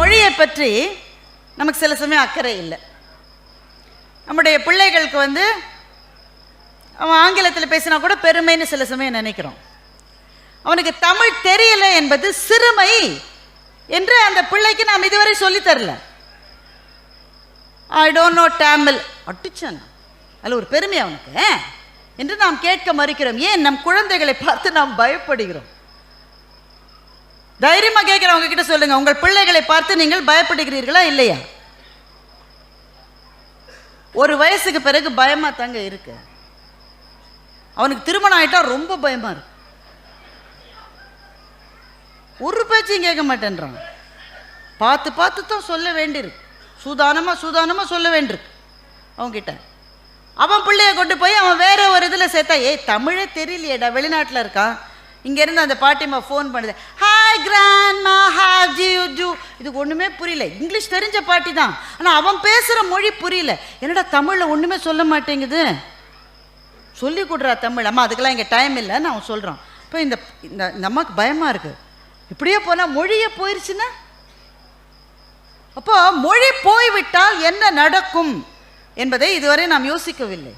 மொழியை பற்றி நமக்கு சில சமயம் அக்கறை இல்லை. நம்முடைய பிள்ளைகளுக்கு அவன் ஆங்கிலத்தில் பேசினா கூட பெருமைன்னு சில சமயம் நினைக்கிறோம். அவனுக்கு தமிழ் தெரியல என்பது சிறுமை என்று அந்த பிள்ளைக்கு நாம் இதுவரை சொல்லித்தரல. ஐ டோன்ட் நோ தமிழ் அட்டிச்சான், அதில் ஒரு பெருமை அவனுக்கு என்று நாம் கேட்க மறுக்கிறோம். ஏன்? நம் குழந்தைகளை பார்த்து நாம் பயப்படுகிறோம். தைரியமா கேட்கிறவங்க கிட்ட சொல்லுங்க, உங்கள் பிள்ளைகளை பார்த்து நீங்கள் பயப்படுகிறீர்களா இல்லையா? ஒரு வயசுக்கு பிறகு பயமா தாங்க இருக்கு. அவனுக்கு திருமணம் ஆயிட்டா ரொம்ப பயமா இருக்கு. ஒரு பேச்சையும் கேட்க மாட்டேன்றான். பார்த்து பார்த்து தான் சொல்ல வேண்டியிருக்கு. சூதானமா சொல்ல வேண்டியிருக்கு அவன்கிட்ட. அவன் பிள்ளைய கொண்டு போய் அவன் வேற ஒரு இதில் சேர்த்தா, தமிழே தெரியலையேடா, வெளிநாட்டில் இருக்கான். இங்கேருந்து அந்த பாட்டிமா ஃபோன் பண்ணுது, hi grandma, how do you do. இதுக்கு ஒன்றுமே புரியல. இங்கிலீஷ் தெரிஞ்ச பாட்டி தான், ஆனால் அவன் பேசுகிற மொழி புரியல. என்னடா தமிழில் ஒன்றுமே சொல்ல மாட்டேங்குது, சொல்லி கொடுறா தமிழ். அம்மா அதுக்கெல்லாம் இங்கே டைம் இல்லைன்னு அவன் சொல்கிறான். இப்போ இந்த அம்மாவுக்கு பயமாக இருக்குது. இப்படியே போனால் மொழியே போயிடுச்சுன்னா, அப்போ மொழி போய்விட்டால் என்ன நடக்கும் என்பதை இதுவரை நாம் யோசிக்கவில்லை.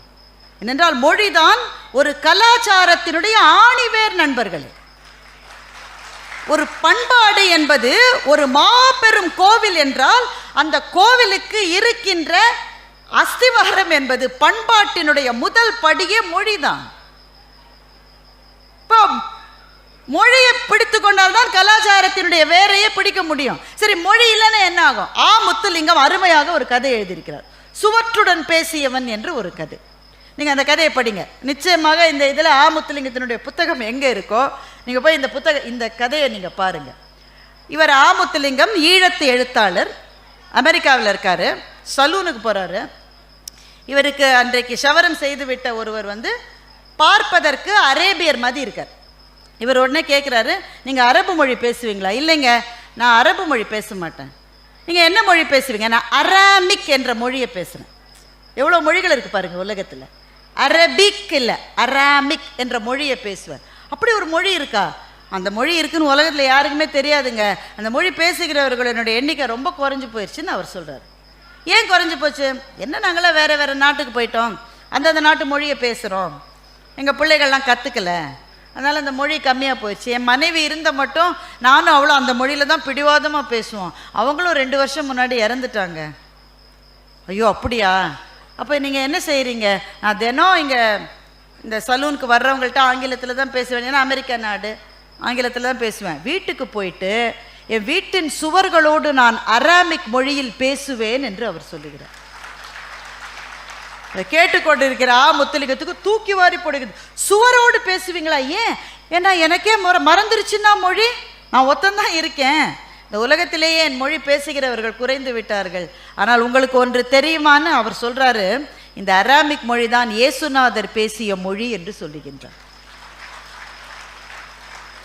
ஏனென்றால் மொழிதான் ஒரு கலாச்சாரத்தினுடைய ஆணிவேர் நண்பர்களே. ஒரு பண்பாடு என்பது ஒரு மாபெரும் கோவில் என்றால் அந்த கோவிலுக்கு இருக்கின்ற அஸ்திவாரம் என்பது பண்பாட்டினுடைய முதல் படியே மொழிதான். இப்போ மொழியை பிடித்து கொண்டால்தான் கலாச்சாரத்தினுடைய வேறையே பிடிக்க முடியும். சரி, மொழி இல்லைன்னா என்ன ஆகும்? முத்துலிங்கம் அருமையாக ஒரு கதை எழுதியிருக்கிறார், சுவற்றுடன் பேசியவன் என்று ஒரு கதை. நீங்கள் அந்த கதையை படிங்க. நிச்சயமாக இந்த இதில் முத்துலிங்கத்தினுடைய புத்தகம் எங்கே இருக்கோ நீங்கள் போய் இந்த கதையை நீங்கள் பாருங்கள். இவர் முத்துலிங்கம் ஈழத்து எழுத்தாளர், அமெரிக்காவில் இருக்கார். சலூனுக்கு போகிறாரு. இவருக்கு அன்றைக்கு சவரம் செய்து விட்ட ஒருவர் பார்ப்பதற்கு அரேபியர் மாதிரி இருக்கார். இவர் உடனே கேட்குறாரு, நீங்கள் அரபு மொழி பேசுவீங்களா? இல்லைங்க, நான் அரபு மொழி பேச மாட்டேன். நீங்கள் என்ன மொழி பேசுவீங்க? நான் அராமிக் என்ற மொழியை பேசுகிறேன். எவ்வளோ மொழிகள் இருக்குது பாருங்கள் உலகத்தில். அரபிக் இல்லை, அராமிக் என்ற மொழியை பேசுவார். அப்படி ஒரு மொழி இருக்கா? அந்த மொழி இருக்குன்னு உலகத்தில் யாருக்குமே தெரியாதுங்க. அந்த மொழி பேசுகிறவர்களுடைய எண்ணிக்கை ரொம்ப குறைஞ்சி போயிடுச்சுன்னு அவர் சொல்கிறார். ஏன் குறைஞ்சி போச்சு? என்ன, நாங்களாம் வேறு நாட்டுக்கு போயிட்டோம், அந்தந்த நாட்டு மொழியை பேசுகிறோம், எங்கள் பிள்ளைகள்லாம் கற்றுக்கல, அதனால் அந்த மொழி கம்மியாக போயிடுச்சு. என் மனைவி இருந்த மட்டும் நானும் அவ்வளோ அந்த மொழியில் தான் பிடிவாதமாக பேசுவோம். அவங்களும் 2 வருஷம் முன்னாடி இறந்துட்டாங்க. ஐயோ அப்படியா? அப்போ நீங்கள் என்ன செய்கிறீங்க? நான் தினம் இங்கே இந்த சலூனுக்கு வர்றவங்கள்ட்ட ஆங்கிலத்தில் தான் பேசுவேன். ஏன்னா அமெரிக்கா நாடு, ஆங்கிலத்தில் தான் பேசுவேன். வீட்டுக்கு போயிட்டு என் வீட்டின் சுவர்களோடு நான் அராமிக் மொழியில் பேசுவேன் என்று அவர் சொல்லுகிறார். கேட்டுக்கொண்டிருக்கிற முத்துலிங்கத்துக்கு தூக்கி வாரி போடுகிறது. சுவரோடு பேசுவீங்களா? ஏன்? ஏன்னா எனக்கே மறந்துருச்சுன்னா மொழி, நான் ஒத்தந்தான் இருக்கேன். இந்த உலகத்திலேயே என் மொழி பேசுகிறவர்கள் குறைந்து விட்டார்கள். ஆனால் உங்களுக்கு ஒன்று தெரியுமான்னு அவர் சொல்றாரு, இந்த அராமிக் மொழி தான் இயேசுநாதர் பேசிய மொழி என்று சொல்லுகின்றார்.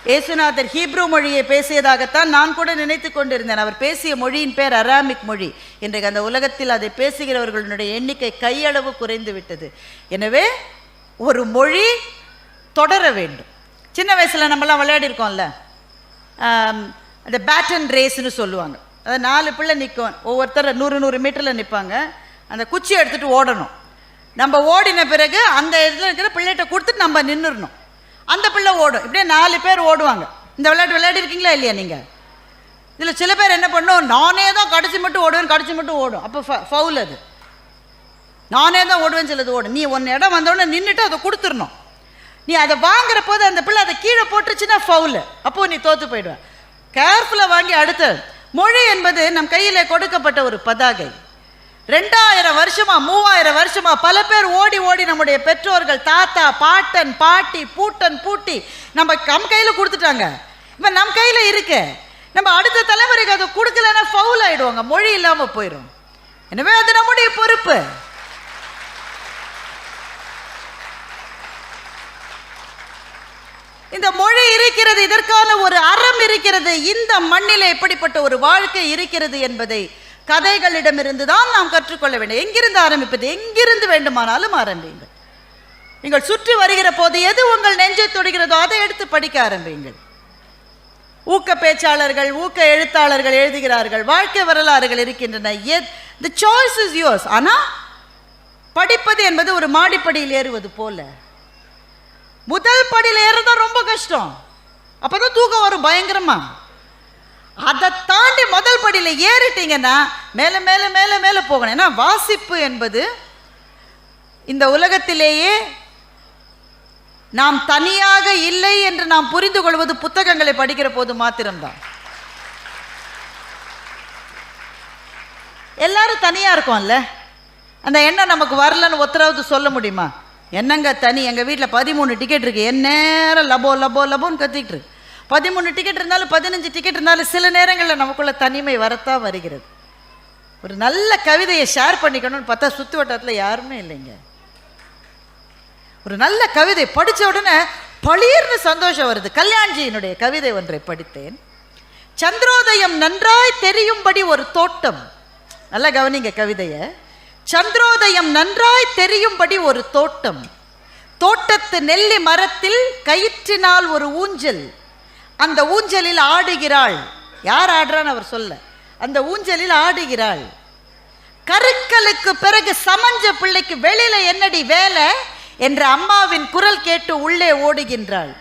இயேசுநாதர் ஹீப்ரு மொழியை பேசியதாகத்தான் நான் கூட நினைத்து கொண்டிருந்தேன். அவர் பேசிய மொழியின் பேர் அராமிக் மொழி. இன்றைக்கு அந்த உலகத்தில் அதை பேசுகிறவர்களுடைய எண்ணிக்கை கையளவு குறைந்து விட்டது. எனவே ஒரு மொழி தொடர வேண்டும். சின்ன வயசில் நம்மலாம் விளையாடி இருக்கோம்ல, அந்த பேட்டன் ரேஸ்ன்னு சொல்லுவாங்க. அது 4 பிள்ளை நிற்கும், ஒவ்வொருத்தர் 100 மீட்டரில் நிற்பாங்க. அந்த குச்சியை எடுத்துகிட்டு ஓடணும். நம்ம ஓடின பிறகு அந்த இதில் இருக்கிற பிள்ளைகிட்ட கொடுத்துட்டு நம்ம நின்றுடணும். அந்த பிள்ளை ஓடும். இப்படியே 4 பேர் ஓடுவாங்க. இந்த விளையாட்டு விளையாடி இருக்கீங்களா இல்லையா? நீங்கள் இதில் சில பேர் என்ன பண்ணும், நானே தான் கடைசி மட்டும் ஓடுவேன், கடைசி மட்டும் ஓடும். அப்போ ஃபவுல். அது நானே தான் ஓடுவேன்னு சிலது ஓடும். நீ ஒன்று இடம் வந்தோடனே நின்றுட்டு அதை கொடுத்துடணும். நீ அதை வாங்குற போது அந்த பிள்ளை அதை கீழே போட்டுருச்சுன்னா ஃபவுல். அப்போது நீ தோற்று போயிடுவேன். கேர்ஃபுல்லாக வாங்கி. அடுத்து, மொழி என்பது நம் கையில் கொடுக்கப்பட்ட ஒரு பதாகை. 2000 வருஷமா 3000 வருஷமா பல பேர் ஓடி ஓடி நம்முடைய பெற்றோர்கள், தாத்தா, பாட்டன், பாட்டி, பூட்டன், பூட்டி நம்ம கையில் கொடுத்துட்டாங்க. இப்போ நம் கையில் இருக்கு. நம்ம அடுத்த தலைமுறைக்கு அதை கொடுக்கலன்னா ஃபவுல் ஆயிடுவாங்க, மொழி இல்லாமல் போயிடும். எனவே அது நம்முடைய பொறுப்பு. இந்த மொழி இருக்கிறது, இதற்கான ஒரு அறம் இருக்கிறது. இந்த மண்ணிலே எப்படிப்பட்ட ஒரு வாழ்க்கை இருக்கிறது என்பதை கதைகளிடமிருந்து தான் நாம் கற்றுக்கொள்ள வேண்டும். எங்கிருந்து ஆரம்பிப்பது? எங்கிருந்து வேண்டுமானாலும் ஆரம்பியுங்கள். நீங்கள் சுற்றி வருகிற போது எது உங்கள் நெஞ்சை தொடுகிறதோ அதை எடுத்து படிக்க ஆரம்பியுங்கள். ஊக்க பேச்சாளர்கள், ஊக்க எழுத்தாளர்கள் எழுதுகிறார்கள், வாழ்க்கை வரலாறுகள் இருக்கின்றன. the choice is yours. ஆனால் படிப்பது என்பது ஒரு மாடிப்படியில் ஏறுவது போல. முதல் படியில் ஏறுறதா ரொம்ப கஷ்டம், அப்பதான் தூக்கம் வரும் பயங்கரமா. அதை தாண்டி முதல் படியில் ஏறிட்டீங்கன்னா மேலே மேலே மேலே மேலே போகணும். ஏன்னா வாசிப்பு என்பது இந்த உலகத்திலேயே நாம் தனியாக இல்லை என்று நாம் புரிந்து கொள்வது புத்தகங்களை படிக்கிற போது மாத்திரம்தான். எல்லாரும் தனியா இருக்கோம்ல, அந்த எண்ணம் நமக்கு வரலன்னு ஒத்தராவது சொல்ல முடியுமா? என்னங்க தனி, எங்கள் வீட்டில் 13 டிக்கெட் இருக்கு, என் நேரம் லபோ லபோ லபோன்னு கத்திக்கிட்டு இருக்கு. 13 டிக்கெட் இருந்தாலும் 15 டிக்கெட் இருந்தாலும் சில நேரங்களில் நமக்குள்ள தனிமை வரத்தான் வருகிறது. ஒரு நல்ல கவிதையை ஷேர் பண்ணிக்கணும்னு பார்த்தா சுற்று வட்டத்தில் யாருமே இல்லைங்க. ஒரு நல்ல கவிதை படித்த உடனே பளிர்னு சந்தோஷம் வருது. கல்யாண்ஜியினுடைய கவிதை ஒன்றை படித்தேன். சந்திரோதயம் நன்றாய் தெரியும்படி ஒரு தோட்டம். நல்லா கவனிங்க கவிதைய. சந்திரோதயம் நன்றாய் தெரியும்படி ஒரு தோட்டம், தோட்டத்து நெல்லி மரத்தில் கயிற்றினால் ஒரு ஊஞ்சல், அந்த ஊஞ்சலில் ஆடுகிறாள். யார் ஆடுறான்னு அவர் சொல்ல, அந்த ஊஞ்சலில் ஆடுகிறாள். கருக்கலுக்கு பிறகு சமஞ்ச பிள்ளைக்கு வெளியில என்னடி வேலை என்ற அம்மாவின் குரல் கேட்டு உள்ளே ஓடுகின்றாள்.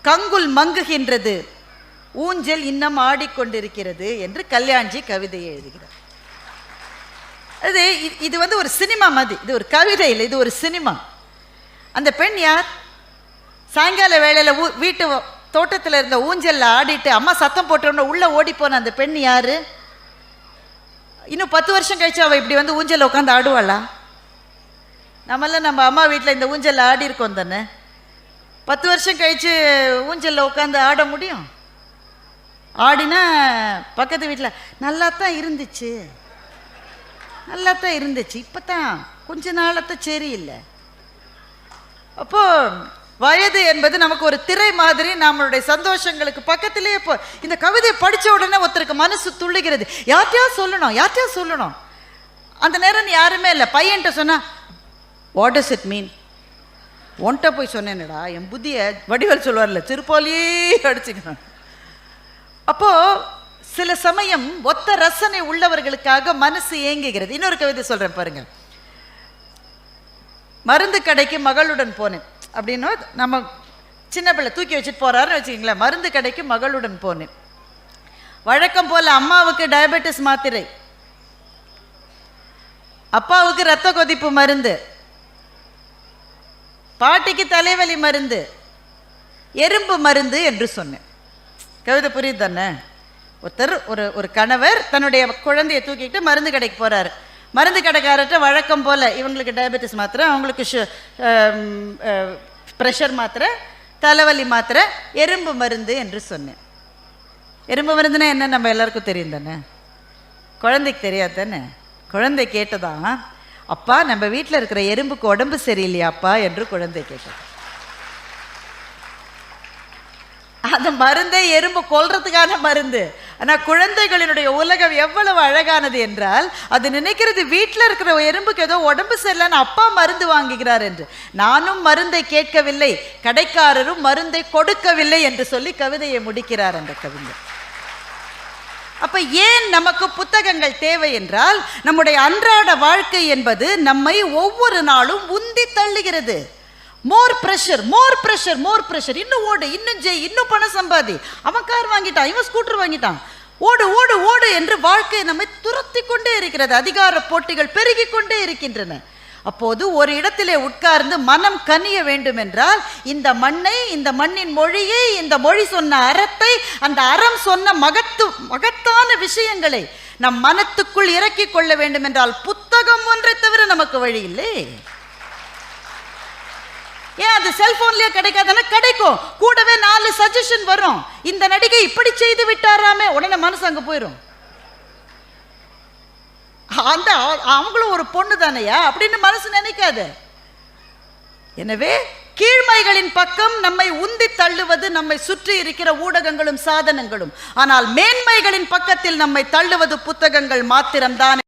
கங்குல் மங்குகின்றது, ஊஞ்சல் இன்னும் ஆடிக்கொண்டிருக்கிறது என்று கல்யாண்ஜி கவிதையை எழுதுகிறார். இது ஒரு சினிமா மாதிரி, இது ஒரு கவிதை இல்லை, இது ஒரு சினிமா. அந்த பெண் யார்? சாயங்கால வேளையில் வீட்டு தோட்டத்தில் இருந்த ஊஞ்சல்ல ஆடிட்டு அம்மா சத்தம் போட்டோன்னு உள்ள ஓடி போன அந்த பெண் யாரு? இன்னும் 10 வருஷம் கழிச்சு அவள் இப்படி வந்து ஊஞ்சல்ல உட்காந்து ஆடுவாளா? நம்மளாம் நம்ம அம்மா வீட்டில் இந்த ஊஞ்சல்ல ஆடி இருக்கோம் தானே. 10 வருஷம் கழிச்சு ஊஞ்சல்ல உட்காந்து ஆட முடியும்? ஆடினா பக்கத்து வீட்டில் நல்லா தான் இருந்துச்சு, நல்லா தான் இருந்துச்சு, இப்போ தான் கொஞ்ச நாளத்தான் சரியில்லை. அப்போ வயது என்பது நமக்கு ஒரு திரை மாதிரி, நம்மளுடைய சந்தோஷங்களுக்கு பக்கத்திலே. இப்போ இந்த கவிதையை படித்த உடனே ஒருத்தருக்கு மனசு துள்ளுகிறது. யார்ட்டையா சொல்லணும், யார்ட்டையா சொல்லணும். அந்த நேரம் யாருமே இல்லை. பையன்கிட்ட சொன்னா வாட் டஸ் இட் மீன், ஒன்ட்ட போய் சொன்னேன்டா, என் புத்தியை வடிவல் சொல்வார்ல, திருப்பாலியே அடிச்சுக்கணும். அப்போ சில சமயம் ஒத்த ரசனை உள்ளவர்களுக்காக மனசு ஏங்குகிறது. இன்னொரு கவிதை சொல்றேன் பாருங்க. மருந்து கடைக்கு மகளுடன் போனேன் அப்படின்னு, நம்ம சின்ன பிள்ளை தூக்கி வச்சுட்டு போறாருன்னு வச்சுக்கிங்களேன். மருந்து கடைக்கு மகளுடன் போனேன். வழக்கம் போல அம்மாவுக்கு டயபெட்டிஸ் மாத்திரை, அப்பாவுக்கு இரத்த கொதிப்பு மருந்து, பாட்டிக்கு தலைவலி மருந்து, எறும்பு மருந்து என்று சொன்னேன். கவிதை புரியுது தானே? ஒருத்தர் ஒரு கணவர் தன்னுடைய குழந்தையை தூக்கிட்டு மருந்து கடைக்கு போறாரு. மருந்து கடைக்காரர்கிட்ட வழக்கம் போல இவங்களுக்கு டயபெட்டிஸ் மாத்திரை, அவங்களுக்கு ப்ரெஷர் மாத்திரை, தலைவலி மாத்திரை, எறும்பு மருந்து என்று சொன்னேன். எறும்பு மருந்துன்னா என்ன நம்ம எல்லாருக்கும் தெரியும் தானே, குழந்தைக்கு தெரியாது தானே. குழந்தை கேட்டதான், அப்பா நம்ம வீட்டில் இருக்கிற எறும்புக்கு உடம்பு சரியில்லையாப்பா என்று குழந்தை கேட்டது. அந்த மருந்தே எறும்பு கொல்றதுக்கான மருந்து. ஆனால் குழந்தைகளினுடைய உலகம் எவ்வளவு அழகானது என்றால், அது நினைக்கிறது வீட்டில் இருக்கிற எறும்புக்கு ஏதோ உடம்பு சரியில்லைன்னு அப்பா மருந்து வாங்குகிறார் என்று. நானும் மருந்தை கேட்கவில்லை, கடைக்காரரும் மருந்தை கொடுக்கவில்லை என்று சொல்லி கவிதையை முடிக்கிறார் அந்த கவிஞர். அப்ப ஏன் நமக்கு புத்தகங்கள் தேவை என்றால், நம்முடைய அன்றாட வாழ்க்கை என்பது நம்மை ஒவ்வொரு நாளும் உந்தி தள்ளுகிறது. மோர் பிரஷர், மோர் பிரஷர், மோர் பிரஷர். இன்னும் ஓடு, இன்னும் ஜெய், இன்னும் பணம் சம்பாதி, அவன் கார் வாங்கிட்டான், இவன் ஸ்கூட்டர் வாங்கிட்டான், ஓடு ஓடு ஓடு என்று வாழ்க்கை நம்மை துரத்தி கொண்டே இருக்கிறது. அதிகார போட்டிகள் பெருகி கொண்டே இருக்கின்றன. அப்போது ஒரு இடத்திலே உட்கார்ந்து மனம் கனிய வேண்டும் என்றால், இந்த மண்ணை, இந்த மண்ணின் மொழியை, இந்த மொழி சொன்ன அறத்தை, அந்த அறம் சொன்ன மகத்தான விஷயங்களை நம் மனத்துக்குள் இறக்கி கொள்ள வேண்டும் என்றால் புத்தகம் ஒன்றை தவிர நமக்கு வழி இல்லை. ஏன் அது செல்போன்லயே கிடைக்காதுன்னா கிடைக்கும், கூடவே 4 சஜஷன் வரும். இந்த நடிகை இப்படி செய்து விட்டாராமே, உடனே மனசு அங்க போயிடும். அந்த அவங்களும் ஒரு பொண்ணு தானையா அப்படின்னு மனசு நினைக்காது. எனவே கீழ்மைகளின் பக்கம் நம்மை உந்தி தள்ளுவது நம்மை சுற்றி இருக்கிற ஊடகங்களும் சாதனங்களும். ஆனால் மேன்மைகளின் பக்கத்தில் நம்மை தள்ளுவது புத்தகங்கள் மாத்திரம்தான்.